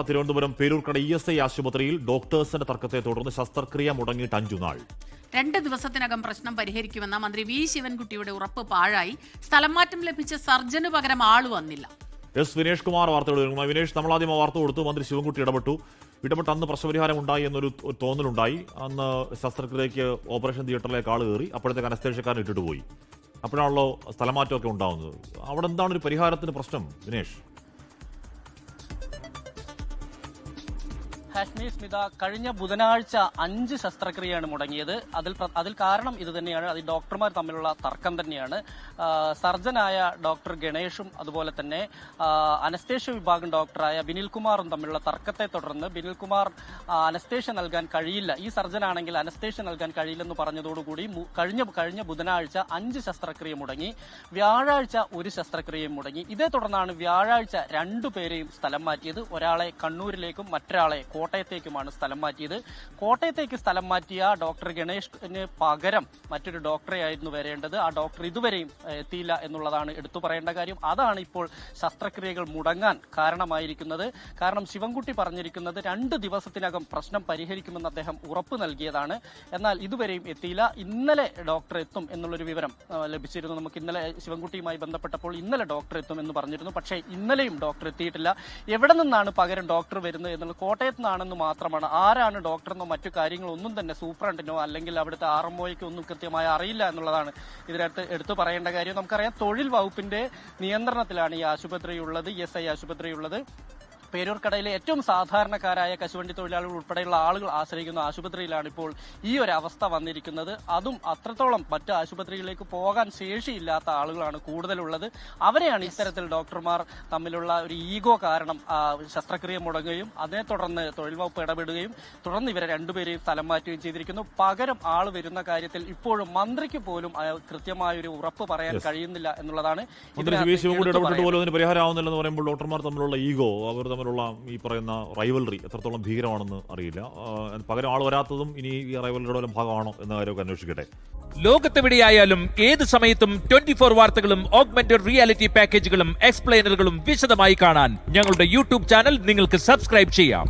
Thiruvananthapuram Peroorkada ESI ആശുപത്രിയിൽ ഡോക്ടേഴ്സിന്റെ തർക്കത്തെ തുടർന്ന് ശസ്ത്രക്രിയ മുടങ്ങിയിട്ട് 5 നാൾ. 2 ദിവസത്തിനകം പ്രശ്നം പരിഹരിക്കുമെന്ന മന്ത്രി വി ശിവൻകുട്ടിയുടെ ഉറപ്പ് പാഴായി. സ്ഥലം മാറ്റം ലഭിച്ച സർജന് പകരം ആള് വന്നില്ല. വിനേഷ് കുമാർ വാർത്തകൾ വരുന്നു. വിനേഷ്, നമ്മളാദ്യം വാർത്ത കൊടുത്തു, മന്ത്രി ശിവൻകുട്ടി ഇടപെട്ട് അന്ന് പ്രശ്നപരിഹാരം ഉണ്ടായി എന്നൊരു തോന്നലുണ്ടായി. അന്ന് ശസ്ത്രക്രിയയ്ക്ക് ഓപ്പറേഷൻ തിയേറ്ററിലേക്ക് ആൾ കയറി, അപ്പോഴത്തേക്ക് അനസ്തേഷ്യക്കാരൻ ഇട്ടിട്ട് പോയി. അപ്പോഴാണല്ലോ സ്ഥലമാറ്റമൊക്കെ ഉണ്ടാവുന്നത്. അവിടെ എന്താണ് ഒരു പരിഹാരത്തിന് പ്രശ്നം വിനേഷ്? ഹാഷ്മി സ്മിത, കഴിഞ്ഞ ബുധനാഴ്ച 5 ശസ്ത്രക്രിയയാണ് മുടങ്ങിയത്. അതിൽ കാരണം ഇത് തന്നെയാണ്. അത് ഡോക്ടർമാർ തമ്മിലുള്ള തർക്കം തന്നെയാണ്. സർജനായ ഡോക്ടർ ഗണേഷും അതുപോലെ തന്നെ അനസ്തേഷ്യ വിഭാഗം ഡോക്ടറായ ബിനിൽകുമാറും തമ്മിലുള്ള തർക്കത്തെ തുടർന്ന് ബിനിൽകുമാർ അനസ്തേഷ്യ നൽകാൻ കഴിയില്ല, ഈ സർജനാണെങ്കിൽ അനസ്തേഷ്യ നൽകാൻ കഴിയില്ലെന്ന് പറഞ്ഞതോടുകൂടി കഴിഞ്ഞ ബുധനാഴ്ച 5 ശസ്ത്രക്രിയ മുടങ്ങി. വ്യാഴാഴ്ച 1 ശസ്ത്രക്രിയയും മുടങ്ങി. ഇതേ തുടർന്നാണ് വ്യാഴാഴ്ച 2 പേരെയും സ്ഥലം മാറ്റിയത്. ഒരാളെ കണ്ണൂരിലേക്കും മറ്റൊരാളെ കോട്ടയത്തേക്കുമാണ് സ്ഥലം മാറ്റിയത്. കോട്ടയത്തേക്ക് സ്ഥലം മാറ്റിയ ഡോക്ടർ ഗണേഷിന് പകരം മറ്റൊരു ഡോക്ടറെ ആയിരുന്നു വരേണ്ടത്. ആ ഡോക്ടർ ഇതുവരെയും എത്തിയില്ല എന്നുള്ളതാണ് എടുത്തു പറയേണ്ട കാര്യം. അതാണ് ഇപ്പോൾ ശസ്ത്രക്രിയകൾ മുടങ്ങാൻ കാരണമായിരിക്കുന്നത്. കാരണം ശിവൻകുട്ടി പറഞ്ഞിരിക്കുന്നത് 2 ദിവസത്തിനകം പ്രശ്നം പരിഹരിക്കുമെന്ന് അദ്ദേഹം ഉറപ്പ് നൽകിയതാണ്. എന്നാൽ ഇതുവരെയും എത്തിയില്ല. ഇന്നലെ ഡോക്ടർ എത്തും എന്നുള്ളൊരു വിവരം ലഭിച്ചിരുന്നു. നമുക്ക് ഇന്നലെ ശിവൻകുട്ടിയുമായി ബന്ധപ്പെട്ടപ്പോൾ ഇന്നലെ ഡോക്ടർ എത്തും എന്ന് പറഞ്ഞിരുന്നു. പക്ഷേ ഇന്നലെയും ഡോക്ടർ എത്തിയിട്ടില്ല. എവിടെ നിന്നാണ് പകരം ഡോക്ടർ വരുന്നത് എന്നുള്ളത് കോട്ടയത്ത് നിന്നാണെന്ന് മാത്രമാണ്. ആരാണ് ഡോക്ടറെന്നോ മറ്റു കാര്യങ്ങളൊന്നും തന്നെ സൂപ്രണ്ടിനോ അല്ലെങ്കിൽ അവിടുത്തെ RMOയ്ക്കോ ഒന്നും കൃത്യമായി അറിയില്ല എന്നുള്ളതാണ് ഇതിനകത്ത് എടുത്തു പറയേണ്ട കാര്യം. നമുക്കറിയാം, തൊഴിൽ വകുപ്പിന്റെ നിയന്ത്രണത്തിലാണ് ഈ ആശുപത്രിയുള്ളത്, ESI ആശുപത്രിയുള്ളത്. പേരൂർക്കടയിലെ ഏറ്റവും സാധാരണക്കാരായ കശുവണ്ടി തൊഴിലാളികൾ ഉൾപ്പെടെയുള്ള ആളുകൾ ആശ്രയിക്കുന്ന ആശുപത്രിയിലാണ് ഇപ്പോൾ ഈ ഒരു അവസ്ഥ വന്നിരിക്കുന്നത്. അതും അത്രത്തോളം മറ്റ് ആശുപത്രികളിലേക്ക് പോകാൻ ശേഷിയില്ലാത്ത ആളുകളാണ് കൂടുതലുള്ളത്. അവരെയാണ് ഇത്തരത്തിൽ ഡോക്ടർമാർ തമ്മിലുള്ള ഒരു ഈഗോ കാരണം ശസ്ത്രക്രിയ മുടങ്ങുകയും അതിനെ തുടർന്ന് തൊഴിൽ വകുപ്പ് ഇടപെടുകയും തുടർന്ന് ഇവരെ 2 പേരെയും സ്ഥലം മാറ്റുകയും ചെയ്തിരിക്കുന്നു. പകരം ആൾ വരുന്ന കാര്യത്തിൽ ഇപ്പോഴും മന്ത്രിക്ക് പോലും കൃത്യമായൊരു ഉറപ്പ് പറയാൻ കഴിയുന്നില്ല എന്നുള്ളതാണ്. പരിഹാരമാവുന്നില്ലെന്ന് പറയുമ്പോൾ ഡോക്ടർമാർ തമ്മിലുള്ള ഈഗോ, അവർ തമ്മിലുള്ള ഈ പറയുന്ന റൈവൽറി എത്രത്തോളം ഭീകരമാണെന്ന് അറിയില്ല. പകരം ആൾ വരാത്തതും ഇനി ഈ റൈവൽറിയുടെ ഭാഗമാണോ എന്ന കാര്യമൊക്കെ അന്വേഷിക്കട്ടെ. ലോകത്തെവിടെയായാലും ഏത് സമയത്തും 24 വാർത്തകളും ഓഗ്മെന്റഡ് റിയാലിറ്റി പാക്കേജുകളും എക്സ്പ്ലെയിനറുകളും വിശദമായി കാണാൻ ഞങ്ങളുടെ YouTube ചാനൽ നിങ്ങൾക്ക് സബ്സ്ക്രൈബ് ചെയ്യാം.